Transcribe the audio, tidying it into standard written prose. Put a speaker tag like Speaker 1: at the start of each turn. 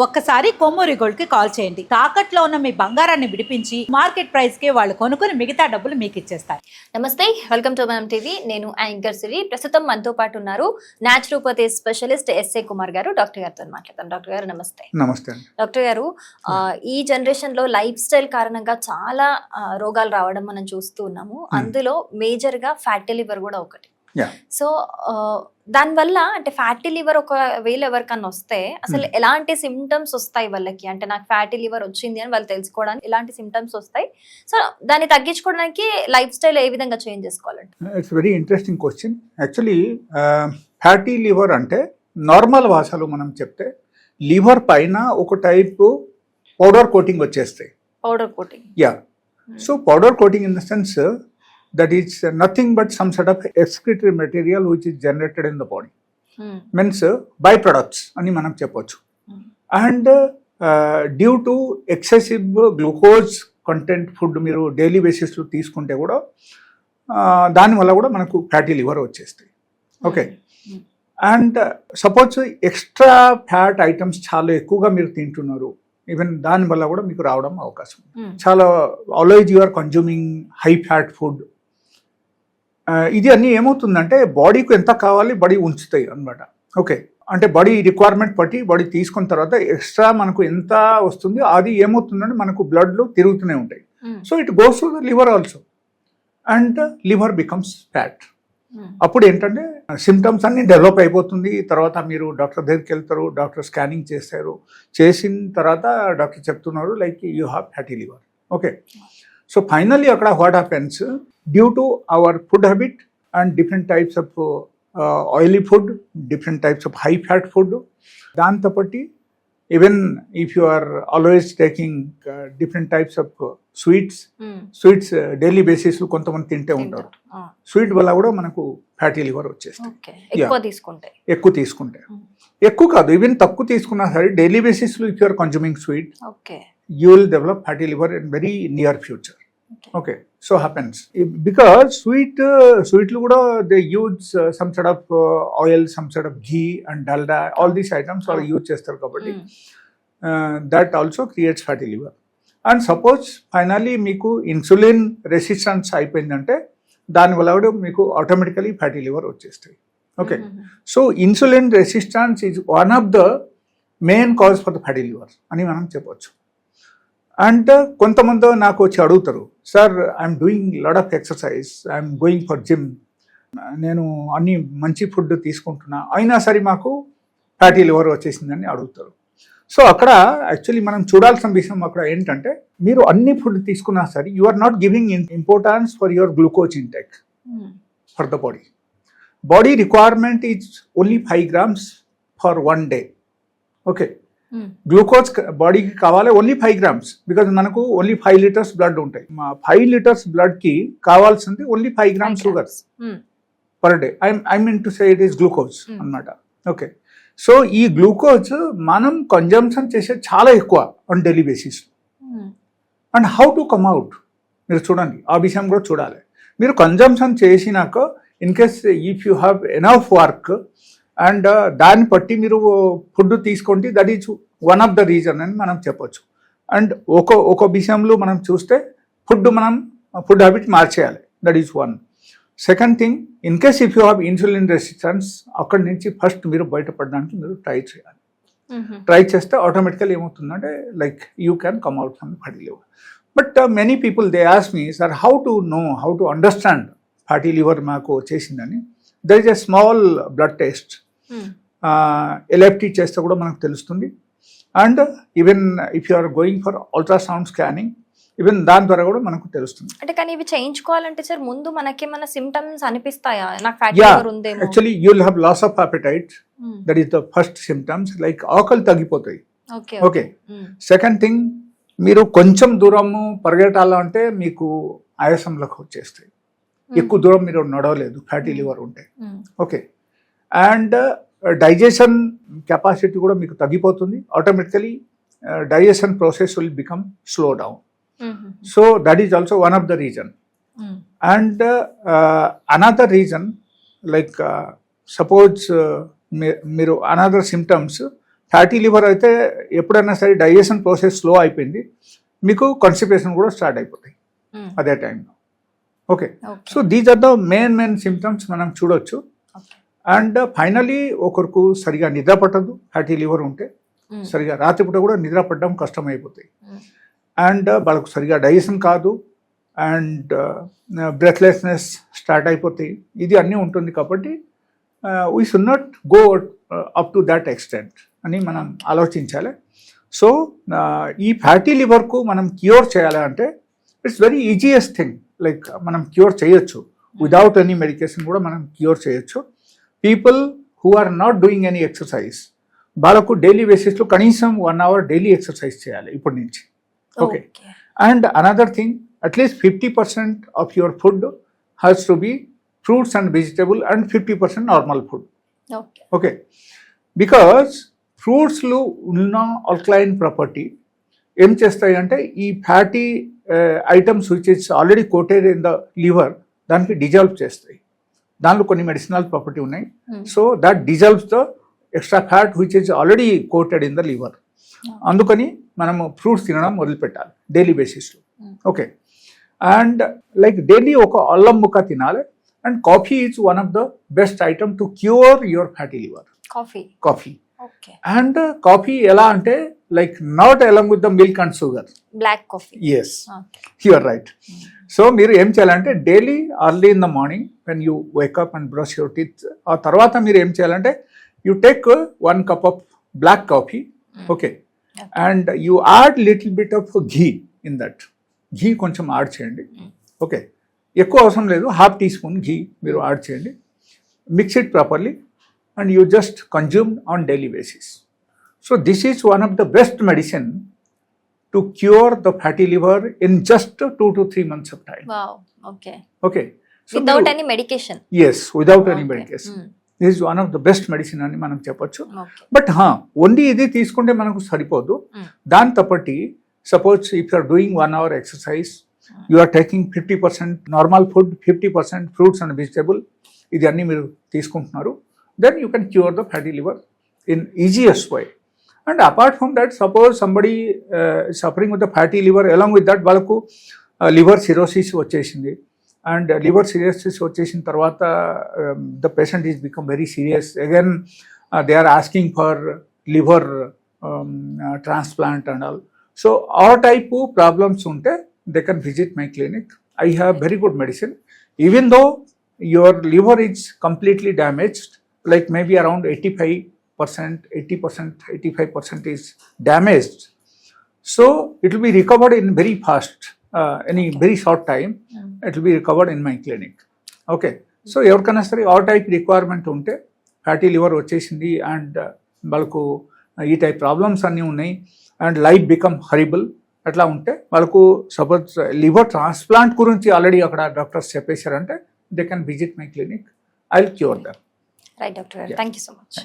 Speaker 1: ఒక్కసారి కొమ్మూరి గోల్డ్ కి కాల్ చేయండి. తాకట్లో ఉన్న మీ బంగారాన్ని విడిపించి మార్కెట్ ప్రైస్ కి వాళ్ళు కొనుక్కుని మిగతా డబ్బులు మీకు ఇచ్చేస్తారు.
Speaker 2: నమస్తే, వెల్కమ్ టు మనం టీవీ. నేను యాంకర్ సిరి. ప్రస్తుతం మనతో పాటు ఉన్నారు న్యాచురోపతి స్పెషలిస్ట్ ఎస్ఏ కుమార్ గారు. డాక్టర్ గారితో మాట్లాడతాం. డాక్టర్ గారు నమస్తే.
Speaker 3: నమస్తే.
Speaker 2: డాక్టర్ గారు, ఈ జనరేషన్ లో లైఫ్ స్టైల్ కారణంగా చాలా రోగాలు రావడం మనం చూస్తూ ఉన్నాము. అందులో మేజర్ గా ఫ్యాటీ లివర్ కూడా ఒకటి. సో దానివల్ల అంటే ఫ్యాటీ లివర్ ఒకవేళ ఎవరికన్నా వస్తే అసలు ఎలాంటి సిమ్టమ్స్ వస్తాయి వాళ్ళకి? అంటే నాకు ఫ్యాటీ లివర్ వచ్చింది అని వాళ్ళు తెలుసుకోవడానికి ఎలాంటి సిమ్టమ్స్ వస్తాయి? సో దాన్ని తగ్గించుకోవడానికి లైఫ్ స్టైల్ ఏ విధంగా చేంజ్ చేసుకోవాలంటే?
Speaker 3: It's very interesting question. Actually fatty liver అంటే నార్మల్ భాషలో మనం చెప్తే లివర్ పైన ఒక టైప్ పౌడర్ కోటింగ్ వచ్చేస్తాయి.
Speaker 2: Powder coating?
Speaker 3: Yeah. So powder coating in the sense that is nothing but some sort of excretory material which is generated in the body. Means byproducts అని మనం చెప్పొచ్చు. And due to excessive glucose content food మీరు daily బేసిస్లో తీసుకుంటే కూడా దానివల్ల కూడా మనకు ఫ్యాటీ లివర్ వచ్చేస్తాయి. Okay. And suppose extra fat items చాలా ఎక్కువగా మీరు తింటున్నారు, ఈవెన్ దానివల్ల కూడా మీకు రావడం అవకాశం. చాలా always you are consuming high fat food. ఇది అన్నీ ఏమవుతుందంటే బాడీకి ఎంత కావాలి బాడీ ఉంచుతాయి అన్నమాట. ఓకే. అంటే బాడీ రిక్వైర్మెంట్ బట్టి బాడీ తీసుకున్న తర్వాత ఎక్స్ట్రా మనకు ఎంత వస్తుంది అది ఏమవుతుందంటే మనకు బ్లడ్లో తిరుగుతూనే ఉంటాయి. So it goes to the liver also and liver becomes fat. అప్పుడు ఏంటంటే సిమ్టమ్స్ అన్నీ డెవలప్ అయిపోతుంది. తర్వాత మీరు డాక్టర్ దగ్గరికి వెళ్తారు, డాక్టర్ స్కానింగ్ చేస్తారు. చేసిన తర్వాత డాక్టర్ చెప్తున్నారు like you have fatty liver. Okay. So finally అక్కడ what happens, due to our food habit and different types of oily food, different types of high fat food, దాంతో బట్టి even if you are always taking different types of sweets daily basis కొంతమంది తింటే ఉంటారు. Sweet వల్ల కూడా మనకు fatty liver వచ్చేస్తుంది. ఎక్కువ తీసుకుంటే ఎక్కువ కాదు, ఈవెన్ తక్కువ తీసుకున్నా సరే డైలీ బేసిస్లో if you are consuming sweet you will develop fatty liver in very near future. Okay. So happens because sweet kuda they use some sort of oil, some sort of ghee and dalda, all these items are used chestaru kabatti that also creates fatty liver. And suppose finally meeku insulin resistance అయిపోయిందంటే దాని వల్ల కూడా మీకు automatically fatty liver వచ్చేస్తాయి. Okay. So insulin resistance is one of the main cause for the fatty liver అని మనం చెప్పొచ్చు. And కొంతమంది నాకు వచ్చి అడుగుతారు, sir I'm doing lot of exercise, I'm going for gym, నేను అన్ని మంచి ఫుడ్ తీసుకుంటున్నా అయినా సరే మాకు ఫ్యాటీ లివర్ వచ్చేసిందని అడుగుతారు. సో అక్కడ యాక్చువల్లీ మనం చూడాల్సిన విషయం అక్కడ ఏంటంటే మీరు అన్ని ఫుడ్ తీసుకున్నా సరే you are not giving importance for your glucose intake for the body. Body requirement is only 5 grams ఫర్ 1 day. ఓకే. గ్లూకోజ్ బాడీకి కావాలి ఓన్లీ 5 grams బికాజ్ మనకు ఓన్లీ 5 liters బ్లడ్ ఉంటాయి. 5 liters బ్లడ్కి కావాల్సింది only 5 grams sugar per day. I mean to say it is glucose అన్నమాట. Okay. So ఈ glucose మనం కన్జంప్షన్ చేసే చాలా ఎక్కువ on daily basis. And how to come out మీరు చూడండి, ఆ విషయం కూడా చూడాలి. మీరు కన్జంప్షన్ చేసినాక in case if you have enough work and దాన్ని బట్టి మీరు ఫుడ్ తీసుకోండి, that is one of the reason అని మనం చెప్పొచ్చు. అండ్ ఒక విషయంలో మనం చూస్తే మనం ఫుడ్ హ్యాబిట్ మార్చేయాలి, that is one. Second thing, in case if you have insulin resistance అక్కడి నుంచి ఫస్ట్ మీరు బయటపడడానికి మీరు ట్రై చేయాలి. ట్రై చేస్తే ఆటోమేటికల్ ఏమవుతుందంటే like you can come out from fatty liver. But many people they ask me, sir how to know, how to understand fatty liver మాకు వచ్చేసిందని. There is a small blood test, LFT చేస్తే కూడా మనకు తెలుస్తుంది. And even if you are going for ultrasound scanning, ఈవెన్ దాని ద్వారా కూడా మనకు తెలుస్తుంది.
Speaker 2: అంటే కానీ ఇవి చేయించుకోవాలంటే సార్ ముందు మనకేమైనా సిమ్టమ్స్ అనిపిస్తాయా? నాకు ఫ్యాటీ లివర్ ఉందేమో.
Speaker 3: Actually you will have loss of appetite, that is the first symptoms. Like ఆకలి తగ్గిపోతాయి. ఓకే. సెకండ్ థింగ్, మీరు కొంచెం దూరము పరిగెట్టాలంటే మీకు ఆయాసంలోకి వచ్చేస్తాయి. ఎక్కువ దూరం మీరు నడవలేదు ఫ్యాటీ లివర్ ఉంటే. ఓకే. అండ్ డైజెషన్ కెపాసిటీ కూడా మీకు తగ్గిపోతుంది. Automatically digestion process will become slow down. So that is also one of the reason. And another reason like suppose మీరు అనదర్ సిమ్టమ్స్ ఫ్యాటీ లివర్ అయితే ఎప్పుడైనా సరే డైజెషన్ ప్రాసెస్ స్లో అయిపోయింది, మీకు constipation కూడా స్టార్ట్ అయిపోతాయి అదే టైంలో. Okay, so these are the main symptoms మనం చూడొచ్చు. అండ్ ఫైనలీ ఒకరికి సరిగా నిద్ర పట్టదు, ఫ్యాటీ లివర్ ఉంటే సరిగా రాత్రిపూట కూడా నిద్ర పట్టడం కష్టం అయిపోతాయి. అండ్ వాళ్ళకు సరిగా డైజెషన్ కాదు, అండ్ బ్రెత్లెస్నెస్ స్టార్ట్ అయిపోతాయి. ఇది అన్నీ ఉంటుంది కాబట్టి we should not go up to that extent అని మనం ఆలోచించాలి. సో ఈ ఫ్యాటీ లివర్కు మనం క్యూర్ చేయాలి అంటే it's very easiest thing. Like మనం క్యూర్ చేయొచ్చు, విదౌట్ ఎనీ మెడికేషన్ కూడా మనం క్యూర్ చేయొచ్చు. People who are not doing any exercise వాళ్ళకు డైలీ బేసిస్లో కనీసం 1 hour డైలీ ఎక్సర్సైజ్ చేయాలి ఇప్పటి నుంచి. Okay, and another thing, at least 50% of your food has to be fruits and vegetable and 50% normal food. Okay, because ఫ్రూట్స్లో ఉన్న alkaline property ఏం చేస్తాయి అంటే ఈ fatty items which is already coated in the liver దానికి డిజాల్వ్ చేస్తాయి. దానిలో కొన్ని మెడిసినల్ ప్రాపర్టీ ఉన్నాయి. So that dissolves the extra fat which is already coated in the liver. అందుకని మనము ఫ్రూట్స్ తినడం మొదలుపెట్టాలి డైలీ బేసిస్లో. ఓకే, అండ్ లైక్ డైలీ ఒక అల్లం ముక్క తినాలి. And coffee is one of the best item to cure your fatty liver. Coffee and coffee ఎలా అంటే like not along with the milk and sugar,
Speaker 2: black coffee.
Speaker 3: Yes, you are right. So మీరు ఏం చేయాలంటే daily early in the morning when you wake up and brush your teeth, ఆ తర్వాత మీరు ఏం చేయాలంటే you take 1 cup of black coffee. Okay, and you add little bit of ghee in that. Ghee కొంచెం add చేయండి. ఓకే, ఎక్కువ అవసరం లేదు, 1/2 teaspoon ఘీ మీరు యాడ్ చేయండి. Mix it properly and you just consume on daily basis. So this is one of the best medicine to cure the fatty liver in just 2 to 3 months of time.
Speaker 2: Wow, okay.
Speaker 3: Okay. So
Speaker 2: without any medication?
Speaker 3: Yes, without any medication. This is one of the best medicine అని మనం చెప్పొచ్చు. But only ఇది తీసుకుంటే మనకు సరిపోదు. దాంతో పాటు suppose if you are doing 1 hour exercise, you are taking 50% normal food, 50% fruits and vegetable, ఇది అన్నీ మీరు తీసుకుంటున్నారు, then you can cure the fatty liver in easiest way. And apart from that, suppose somebody suffering with the fatty liver, along with that వాళ్ళకు liver cirrhosis వచ్చేసింది. And liver cirrhosis వచ్చేసిన తర్వాత the patient is become very serious. Again they are asking for liver transplant and all. So ఆ type problems ఉంటే they can visit my clinic. I have very good medicine. Even though your liver is completely damaged, like maybe around 85%, 80%, 85% is damaged. So it will be recovered in very fast, in a very short time, it will be recovered in my clinic. Okay. So ఎవరికైనా సరే ఆ type requirement ఉంటే, fatty liver వచ్చేసింది and వాళ్ళకు ఈ type problems అన్నీ ఉన్నాయి and life become horrible అట్లా ఉంటే, వాళ్ళకు సపోజ్ లివర్ ట్రాన్స్ప్లాంట్ గురించి ఆల్రెడీ అక్కడ డాక్టర్స్ చెప్పేశారంటే they can visit my clinic. I will cure them.
Speaker 2: Right, doctor.
Speaker 3: Yeah.
Speaker 2: Thank you so much.